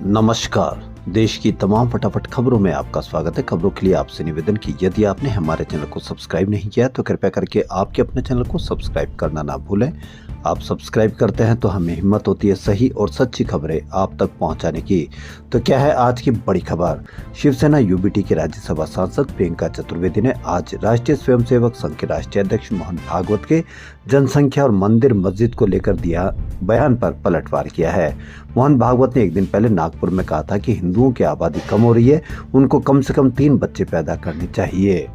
नमस्कार। देश की तमाम फटाफट खबरों में आपका स्वागत है। खबरों के लिए आपसे निवेदन कि यदि आपने हमारे चैनल को सब्सक्राइब नहीं किया तो कृपया करके आपके अपने चैनल को सब्सक्राइब करना ना भूलें। आप सब्सक्राइब करते हैं तो हमें हिम्मत होती है सही और सच्ची खबरें आप तक पहुंचाने की। तो क्या है आज की बड़ी खबर? शिवसेना यूबीटी के राज्यसभा सांसद प्रियंका चतुर्वेदी ने आज राष्ट्रीय स्वयंसेवक संघ के राष्ट्रीय अध्यक्ष मोहन भागवत के जनसंख्या और मंदिर मस्जिद को लेकर दिया बयान पर पलटवार किया है। मोहन भागवत ने एक दिन पहले नागपुर में कहा था कि हिंदुओं की आबादी कम हो रही है, उनको कम से कम 3 बच्चे पैदा करने चाहिए।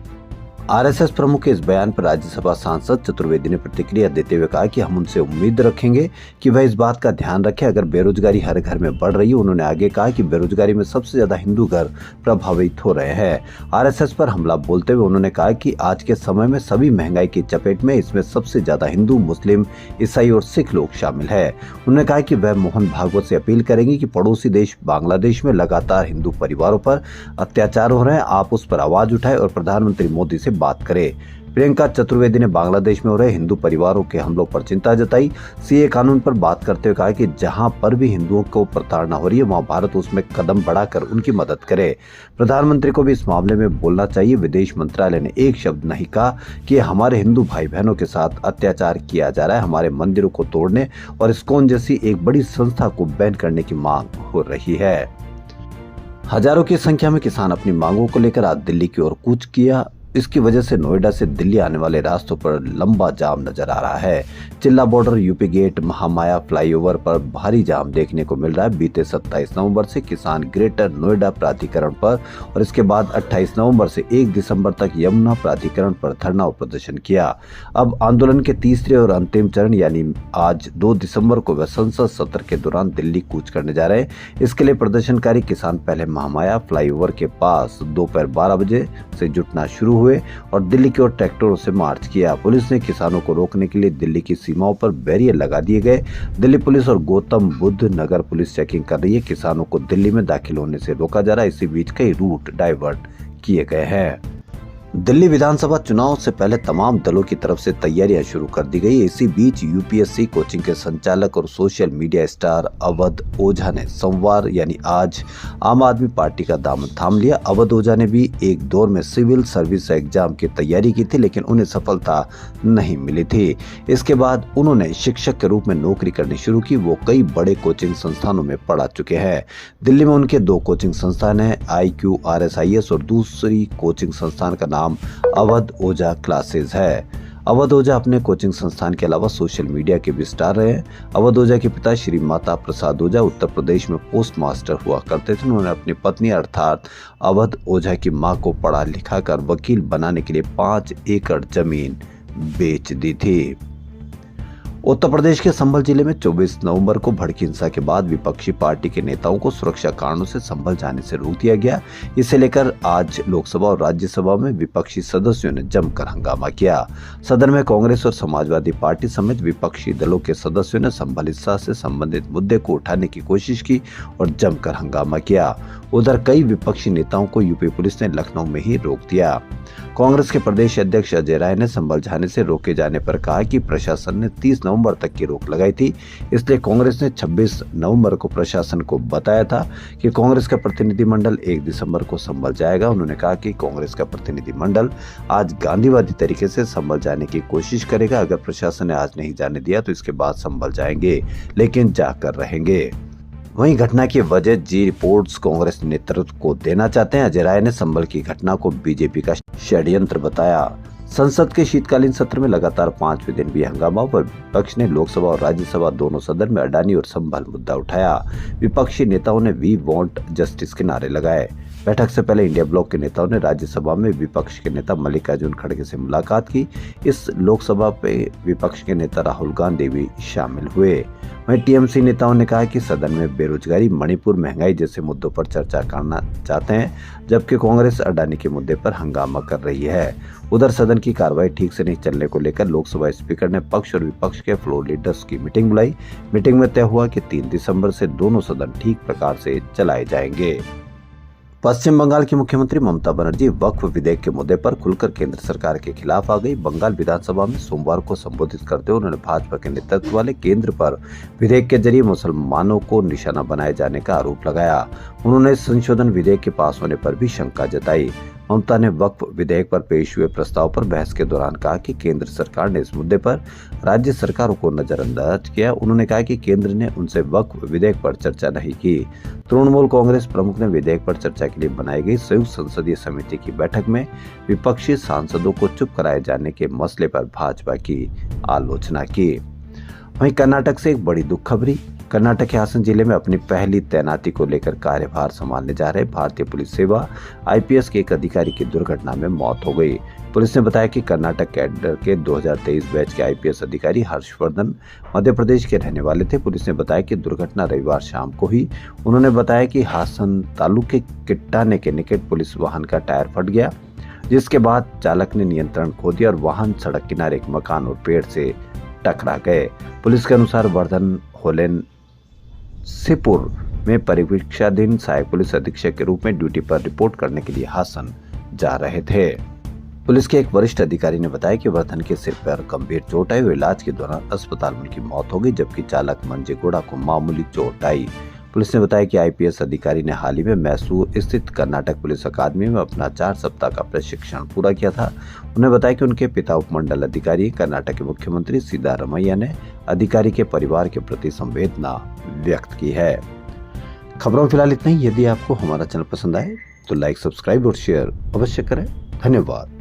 आरएसएस प्रमुख के इस बयान पर राज्यसभा सांसद चतुर्वेदी ने प्रतिक्रिया देते हुए कहा कि हम उनसे उम्मीद रखेंगे कि वह इस बात का ध्यान रखें अगर बेरोजगारी हर घर में बढ़ रही है। उन्होंने आगे कहा कि बेरोजगारी में सबसे ज्यादा हिंदू घर प्रभावित हो रहे हैं। आरएसएस पर हमला बोलते हुए उन्होंने कहा कि आज के समय में सभी महंगाई की चपेट में, इसमें सबसे ज्यादा हिंदू, मुस्लिम, ईसाई और सिख लोग शामिल है। उन्होंने कहा कि वह मोहन भागवत से अपील करेंगे कि पड़ोसी देश बांग्लादेश में लगातार हिंदू परिवारों पर अत्याचार हो रहे हैं, आप उस पर आवाज उठाएं और प्रधानमंत्री मोदी से बात करें। प्रियंका चतुर्वेदी ने बांग्लादेश में हो रहे हिंदू परिवारों के हमलों पर चिंता जताई। सीए कानून पर बात करते हुए कहा कि जहां पर भी हिंदुओं को प्रताड़ना हो रही है वहां भारत उसमें कदम बढ़ाकर उनकी मदद करे। प्रधानमंत्री को भी इस मामले में बोलना चाहिए। विदेश मंत्रालय ने एक शब्द नहीं कहा कि हमारे हिंदू भाई बहनों के साथ अत्याचार किया जा रहा है। हमारे मंदिरों को तोड़ने और इस्कॉन जैसी एक बड़ी संस्था को बैन करने की मांग हो रही है। हजारों की संख्या में किसान अपनी मांगों को लेकर आज दिल्ली की ओर कूच किया। इसकी वजह से नोएडा से दिल्ली आने वाले रास्तों पर लंबा जाम नजर आ रहा है। Chilla border, UP gate, Mahamaya flyover पर भारी जाम देखने को मिल रहा है। बीते 27 नवंबर से किसान ग्रेटर नोएडा प्राधिकरण पर और इसके बाद 28 नवंबर से 1 दिसंबर तक यमुना प्राधिकरण पर धरना और प्रदर्शन किया। अब आंदोलन के तीसरे और अंतिम चरण यानी आज 2 दिसंबर को वह संसद सत्र के दौरान दिल्ली कूच करने जा रहे हैं। इसके लिए प्रदर्शनकारी किसान पहले महामाया फ्लाईओवर के पास दोपहर 12 बजे से जुटना शुरू हुए और दिल्ली की ओर ट्रैक्टरों से मार्च किया। पुलिस ने किसानों को रोकने के लिए दिल्ली की सीमाओं पर बैरियर लगा दिए गए। दिल्ली पुलिस और गौतम बुद्ध नगर पुलिस चेकिंग कर रही है। किसानों को दिल्ली में दाखिल होने से रोका जा रहा है। इसी बीच कई रूट डाइवर्ट किए गए हैं। दिल्ली विधानसभा चुनाव से पहले तमाम दलों की तरफ से तैयारियां शुरू कर दी गई। इसी बीच यूपीएससी कोचिंग के संचालक और सोशल मीडिया स्टार अवध ओझा ने सोमवार यानी आज आम आदमी पार्टी का दामन थाम लिया। अवध ओझा ने भी एक दौर में सिविल सर्विस एग्जाम की तैयारी की थी, लेकिन उन्हें सफलता नहीं मिली थी। इसके बाद उन्होंने शिक्षक के रूप में नौकरी करनी शुरू की। वो कई बड़े कोचिंग संस्थानों में पढ़ा चुके हैं। दिल्ली में उनके 2 कोचिंग संस्थान हैं, IQRSIS और दूसरी कोचिंग संस्थान का नाम अवध ओझा क्लासेस है। अवध ओझा अपने कोचिंग संस्थान के अलावा सोशल मीडिया के भी स्टार रहे हैं। अवध ओझा के पिता श्री माता प्रसाद ओझा उत्तर प्रदेश में पोस्ट मास्टर हुआ करते थे। उन्होंने अपनी पत्नी अर्थात अवध ओझा की मां को पढ़ा लिखा कर वकील बनाने के लिए 5 एकड़ जमीन बेच दी थी। उत्तर प्रदेश के संभल जिले में 24 नवंबर को भड़की हिंसा के बाद विपक्षी पार्टी के नेताओं को सुरक्षा कारणों से संभल जाने से रोक दिया गया। इसे लेकर आज लोकसभा और राज्यसभा में विपक्षी सदस्यों ने जमकर हंगामा किया। सदन में कांग्रेस और समाजवादी पार्टी समेत विपक्षी दलों के सदस्यों ने संभल हिंसा से संबंधित मुद्दे को उठाने की कोशिश की और जमकर हंगामा किया। उधर कई विपक्षी नेताओं को यूपी पुलिस ने लखनऊ में ही रोक दिया। कांग्रेस के प्रदेश अध्यक्ष अजय राय ने संभल जाने से रोके जाने पर कहा कि प्रशासन ने 30 नवंबर तक की रोक लगाई थी, इसलिए कांग्रेस ने 26 नवंबर को प्रशासन को बताया था कि कांग्रेस का प्रतिनिधिमंडल 1 दिसंबर को संभल जाएगा। उन्होंने कहा कि कांग्रेस का प्रतिनिधिमंडल आज गांधीवादी तरीके से संभल जाने की कोशिश करेगा। अगर प्रशासन ने आज नहीं जाने दिया तो इसके बाद संभल जाएंगे, लेकिन जाकर रहेंगे। वहीं घटना की वजह जी रिपोर्ट्स कांग्रेस नेतृत्व को देना चाहते हैं। अजय राय ने संभल की घटना को बीजेपी का षड्यंत्र बताया। संसद के शीतकालीन सत्र में लगातार 5वें दिन भी हंगामा पर विपक्ष ने लोकसभा और राज्यसभा दोनों सदन में अडानी और संभल मुद्दा उठाया। विपक्षी नेताओं ने वी वांट जस्टिस के नारे लगाए। बैठक से पहले इंडिया ब्लॉक के नेताओं ने राज्यसभा में विपक्ष के नेता मल्लिकार्जुन खड़गे से मुलाकात की। इस लोकसभा पे विपक्ष के नेता राहुल गांधी भी शामिल हुए। वहीं टीएमसी नेताओं ने कहा कि सदन में बेरोजगारी, मणिपुर, महंगाई जैसे मुद्दों पर चर्चा करना चाहते हैं, जबकि कांग्रेस अडानी के मुद्दे पर हंगामा कर रही है। उधर सदन की कार्रवाई ठीक से नहीं चलने को लेकर लोकसभा स्पीकर ने पक्ष और विपक्ष के फ्लोर लीडर्स की मीटिंग बुलाई। मीटिंग में तय हुआ कि 3 दिसंबर से दोनों सदन ठीक प्रकार से चलाए जाएंगे। पश्चिम बंगाल की मुख्यमंत्री ममता बनर्जी वक्फ विधेयक के मुद्दे पर खुलकर केंद्र सरकार के खिलाफ आ गई। बंगाल विधानसभा में सोमवार को संबोधित करते हुए उन्होंने भाजपा के नेतृत्व वाले केंद्र पर विधेयक के जरिए मुसलमानों को निशाना बनाए जाने का आरोप लगाया। उन्होंने संशोधन विधेयक के पास होने पर भी शंका जताई। ममता ने वक्फ विधेयक पर पेश हुए प्रस्ताव पर बहस के दौरान कहा कि केंद्र सरकार ने इस मुद्दे पर राज्य सरकारों को नजरअंदाज किया। उन्होंने कहा कि केंद्र ने उनसे वक्फ विधेयक पर चर्चा नहीं की। तृणमूल कांग्रेस प्रमुख ने विधेयक पर चर्चा के लिए बनाई गई संयुक्त संसदीय समिति की बैठक में विपक्षी सांसदों को चुप कराए जाने के मसले पर भाजपा की आलोचना की। वहीं कर्नाटक से एक बड़ी दुख खबरी। कर्नाटक के हासन जिले में अपनी पहली तैनाती को लेकर कार्यभार संभालने जा रहे भारतीय पुलिस सेवा आईपीएस के एक अधिकारी की दुर्घटना में मौत हो गई। पुलिस ने बताया कि कर्नाटक कैडर के 2023 बैच के आईपीएस अधिकारी हर्षवर्धन मध्य प्रदेश के रहने वाले थे। पुलिस ने बताया कि दुर्घटना रविवार शाम को हुई। उन्होंने बताया कि हासन तालुके के किट्टाने के निकट पुलिस वाहन का टायर फट गया, जिसके बाद चालक ने नियंत्रण खो दिया और वाहन सड़क किनारे एक मकान और पेड़ से टकरा गए। पुलिस के अनुसार वर्धन होलेन सिपुर में परिवीक्षाधीन सहायक पुलिस अधीक्षक के रूप में ड्यूटी पर रिपोर्ट करने के लिए हासन जा रहे थे। पुलिस के एक वरिष्ठ अधिकारी ने बताया कि वर्धन के सिर पर गंभीर चोट आई और इलाज के दौरान अस्पताल में उनकी मौत हो गई, जबकि चालक मंजेगौड़ा को मामूली चोट आई। पुलिस ने बताया कि आईपीएस अधिकारी ने हाल ही में मैसूर स्थित कर्नाटक पुलिस अकादमी में अपना 4 सप्ताह का प्रशिक्षण पूरा किया था। उन्हें बताया कि उनके पिता उपमंडल अधिकारी कर्नाटक के मुख्यमंत्री सिद्धारमैया ने अधिकारी के परिवार के प्रति संवेदना व्यक्त की है। खबरों में फिलहाल इतना ही। यदि आपको हमारा चैनल पसंद आए तो लाइक, सब्सक्राइब और शेयर अवश्य करें। धन्यवाद।